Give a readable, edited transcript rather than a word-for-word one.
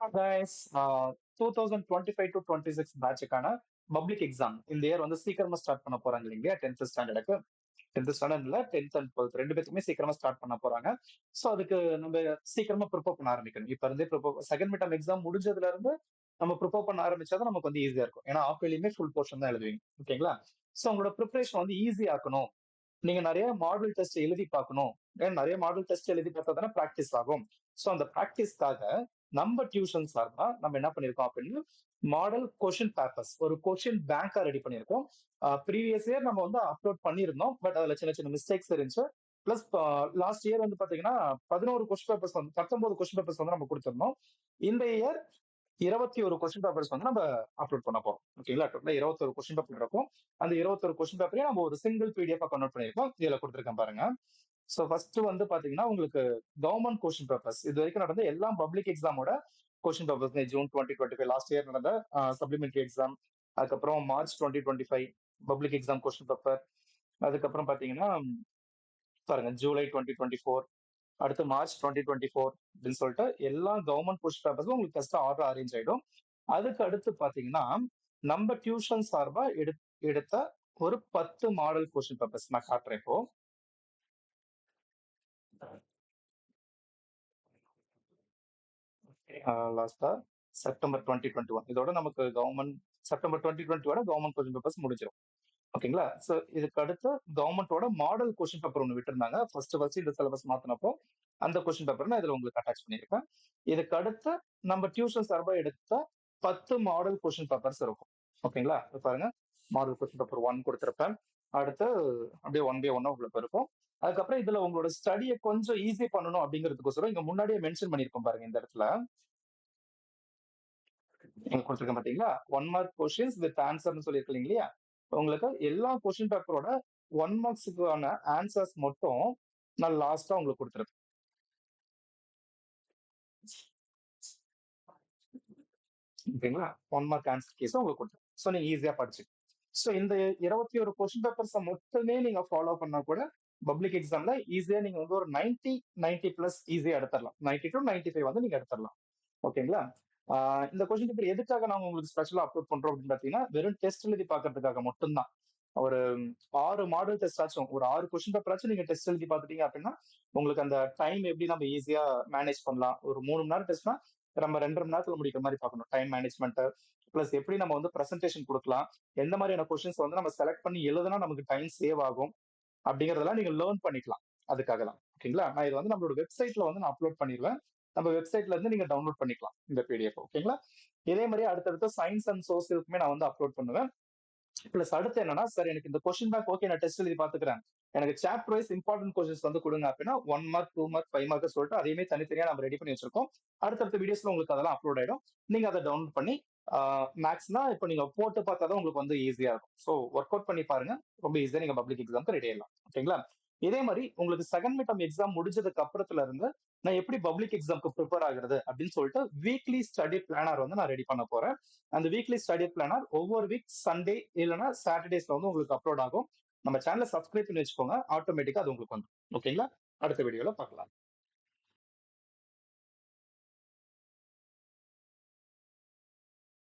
Guys, 2025 to 26 பேட்சுக்கான public exam இந்த year வந்து சீக்கிரமா ஸ்டார்ட் பண்ண போறாங்க இல்லைங்களா? 10th ஸ்டாண்டர்டுக்கு. 10th ஸ்டாண்டர்ட்ல 10th அண்ட் 12th ரெண்டு பேத்துக்குமே சீக்கிரமா ஸ்டார்ட் பண்ண போறாங்க. சோ அதுக்கு நம்ம சீக்கிரமா ப்ரிப்பேர் பண்ண ஆரம்பிக்கணும். இப்ப இருந்தே செகண்ட் மிட் டர்ம் எக்ஸாம் முடிஞ்சதுல இருந்து நம்ம ப்ரிப்பேர் பண்ண ஆரம்பிச்சாதான் நமக்கு வந்து ஈஸியா இருக்கும். ஏன்னா ஆஃப் இயர்லியுமே ஃபுல் போர்ஷன் தான் எழுதுவீங்க. ஓகேங்களா? சோ உங்களோட ப்ரிப்பரேஷன் வந்து ஈஸி ஆக்கணும். நீங்க நிறைய மாடல் டெஸ்ட் எழுதி பார்க்கணும். ஏன்னா நிறைய மாடல் டெஸ்ட் எழுதி பார்த்தா தானே ப்ராக்டிஸ் ஆகும். சோ அந்த ப்ராக்டிஸ்க்காக நம்ம டியூஷன் சார்பா நம்ம என்ன பண்ணிருக்கோம் அப்படின்னு மாடல் கொஷின் பேப்பர்ஸ் ஒரு கொஷின் பேங்கா ரெடி பண்ணிருக்கோம். ப்ரீவியஸ் இயர் நம்ம வந்து அப்லோட் பண்ணியிருந்தோம். பட் அதுல சின்ன சின்ன மிஸ்டேக்ஸ் இருந்துச்சு. பிளஸ் லாஸ்ட் இயர் வந்து பாத்தீங்கன்னா 11 கொஸ்டின் பேப்பர்ஸ் வந்து 19 கொஸ்டின் பேப்பர்ஸ் வந்து நம்ம கொடுத்திருந்தோம். இந்த இயர் 21 கொஸ்டின் பேப்பர்ஸ் வந்து நம்ம அப்லோட் பண்ண போறோம். ஓகேங்களா? டோட்டலா 21 கொஸ்டின் பேப்பர் இருக்கும். அந்த 21 கொஸ்டின் பேப்பரையும் நம்ம ஒரு சிங்கிள் பிடிஎஃப் கன்வெர்ட் பண்ணிருக்கோம். இதுல கொடுத்திருக்கேன் பாருங்க. சோ ஃபர்ஸ்ட் வந்து பாத்தீங்கன்னா உங்களுக்கு கவர்மெண்ட் கொஸ்டின் பேப்பர்ஸ் இது வரைக்கும் நடந்த எல்லா பப்ளிக் எக்ஸாமோட question papers June 2025 last year நடந்த சப்ளிமெண்டரி எக்ஸாம், அதுக்கப்புறம் March 2025 public exam question paper, அதுக்கப்புறம் பாத்தீங்கன்னா பாருங்க ஜூலை 2024, அடுத்து மார்ச் 2024 அப்படின்னு சொல்லிட்டு எல்லா கவர்மெண்ட் கொஸ்டின் பேப்பர்ஸும் உங்களுக்கு ஃபர்ஸ்ட் ஆர்டர் அரேஞ்ச் ஆயிடும். அதுக்கு அடுத்து பாத்தீங்கன்னா நம்ம டியூஷன் சார்பா எடுத்த ஒரு 10 மாடல் கொஸ்டின் பேப்பர்ஸ் நான் காட்டுறேன் இப்போ. லாஸ்டா செப்டம்பர் 2021 இதோட நமக்கு government September 2020 government question papers முடிஞ்சிடும். ஓகேங்களா? சோ இதுக்கு அடுத்து கவர்மெண்டோட மாடல் கொஸ்டின் பேப்பர் ஒன்று விட்டுருந்தாங்க. ஃபர்ஸ்ட் இந்த சிலபஸ் மாத்தினப்போ அந்த கொஸ்டின் பேப்பர் நான் இதுல உங்களுக்கு அட்டாச் பண்ணியிருக்கேன். இதுக்கு அடுத்து நம்ம டியூஷன் சார்பா எடுத்த 10 மாடல் கொஸ்டின் பேப்பர்ஸ் இருக்கும். ஓகேங்களா? இது பாருங்க மாடல் கொஸ்டின் பேப்பர் 1 கொடுத்திருப்பேன். அடுத்து அப்படியே ஒன் பை ஒன்னா உங்களுக்கு இருக்கும். அதுக்கப்புறம் இதுல உங்களோட ஸ்டடியை கொஞ்சம் ஈஸி பண்ணணும் அப்படிங்கிறதுக்கோசரம் இங்க முன்னாடியே மென்ஷன் பண்ணிருக்கோம் பாருங்க இந்த இடத்துல. நீங்க கொடுத்துருக்கேன் பாத்தீங்களா? 1 மார்க் கொஸ்டின்ஸ் வித் ஆன்சர்னு சொல்லியிருக்கீங்க இல்லையா? உங்களுக்கு எல்லா கொஸ்டின் பேப்பரோட 1 மார்க்ஸுக்கான ஆன்சர்ஸ் மட்டும் நான் லாஸ்டா உங்களுக்கு கொடுத்துருக்கேன். ஓகேங்களா? 1 மார்க் ஆன்சர் கேஸ் உங்களுக்கு கொடுத்துருக்கேன். சோ நீங்க ஈஸியா படிச்சு. சோ இந்த 21 கொஸ்டின் பேப்பர்ஸ் மட்டுமே நீங்க ஃபாலோ பண்ணா கூட பப்ளிக் எக்ஸாம்ல ஈஸியா நீங்க வந்து ஒரு 90 பிளஸ் ஈஸியா எடுத்துடலாம். 90 டு 95 வந்து நீங்க எடுத்துடலாம். ஓகேங்களா? இந்த கொஸ்டின் பேப்பர் எதுக்காக நாங்க உங்களுக்கு ஸ்பெஷலா அப்லோட் பண்றோம் அப்படின்னு பாத்தீங்கன்னா வெறும் டெஸ்ட் எழுதி பாக்குறதுக்காக மட்டும்தான். ஒரு 6 மாடல் டெஸ்ட் ஆச்சும் ஒரு 6 கொஸ்டின் பேப்பர் ஆச்சும் நீங்க டெஸ்ட் எழுதி பாத்துட்டீங்க அப்படின்னா உங்களுக்கு அந்த டைம் எப்படி நம்ம ஈஸியா மேனேஜ் பண்ணலாம். ஒரு 3 மணி நேரம் டெஸ்ட்னா நம்ம 2.5 மணி நேரத்துல முடிக்கிற மாதிரி பார்க்கணும். டைம் மேனேஜ்மெண்ட் பிளஸ் எப்படி நம்ம வந்து பிரசன்டேஷன் கொடுக்கலாம், எந்த மாதிரியான கொஸ்டின்ஸ் வந்து நம்ம செலக்ட் பண்ணி எழுதுனா நமக்கு டைம் சேவ் ஆகும் அப்படிங்கறதெல்லாம் நீங்க லேர்ன் பண்ணிக்கலாம். அதுக்காக தான். ஓகேங்களா? நான் இது வந்து நம்மளோட வெப்சைட்ல வந்து நான் அப்லோட் பண்ணிடுவேன். நம்ம வெப்சைட்ல இருந்து நீங்க டவுன்லோட் பண்ணிக்கலாம் இந்த பிடிஎஃப். ஓகேங்களா? இதே மாதிரி அடுத்தடுத்த சயின்ஸ் அண்ட் சோசியலுக்குமே நான் வந்து அப்லோட் பண்ணுவேன். பிளஸ் அடுத்து என்னன்னா சார் எனக்கு இந்த கொஸ்டின் பேங்க் ஓகே நான் டெஸ்ட் எழுதி பாத்துக்கிறேன், எனக்கு சாப்டர் வைஸ் இம்பார்ட்டன்ட் கொஸ்டின்ஸ் வந்து கொடுங்க அப்படின்னா 1 மார்க் 2 மார்க் 5 மார்க் சொல்லிட்டு அதையுமே தனித்தனியா நம்ம ரெடி பண்ணி வச்சிருக்கோம். அடுத்தடுத்த வீடியோஸ்ல உங்களுக்கு அதெல்லாம் அப்லோட் ஆயிடும். நீங்க அதை டவுன்லோட் பண்ணி மேக்ஸ்னா இப்போ நீங்க போட்டு பார்த்தாதான் உங்களுக்கு வந்து ஈஸியா இருக்கும். ஸோ ஒர்க் அவுட் பண்ணி பாருங்க. ரொம்ப ஈஸியா நீங்க பப்ளிக் எக்ஸாம்க்கு ரெடி ஆயிடலாம். ஓகேங்களா? இதே மாதிரி உங்களுக்கு செகண்ட் மிட் டர்ம் எக்ஸாம் முடிஞ்சதுக்கு அப்புறத்துல இருந்து நான் எப்படி பப்ளிக் எக்ஸாம்க்கு ப்ரிப்பேர் ஆகுறது அப்படின்னு சொல்லிட்டு வீக்லி ஸ்டடி பிளானர் வந்து நான் ரெடி பண்ண போறேன். அந்த வீக்லி ஸ்டடி பிளானர் ஒவ்வொரு வீக் சண்டே இல்லைன்னா சாட்டர்டேஸ்ல வந்து உங்களுக்கு அப்லோட் ஆகும். நம்ம சேனலை சப்ஸ்கிரைப் பண்ணி வச்சுக்கோங்க. ஆட்டோமேட்டிக்கா அது உங்களுக்கு வந்துடும். ஓகேங்களா? அடுத்த வீடியோல பார்க்கலாம்.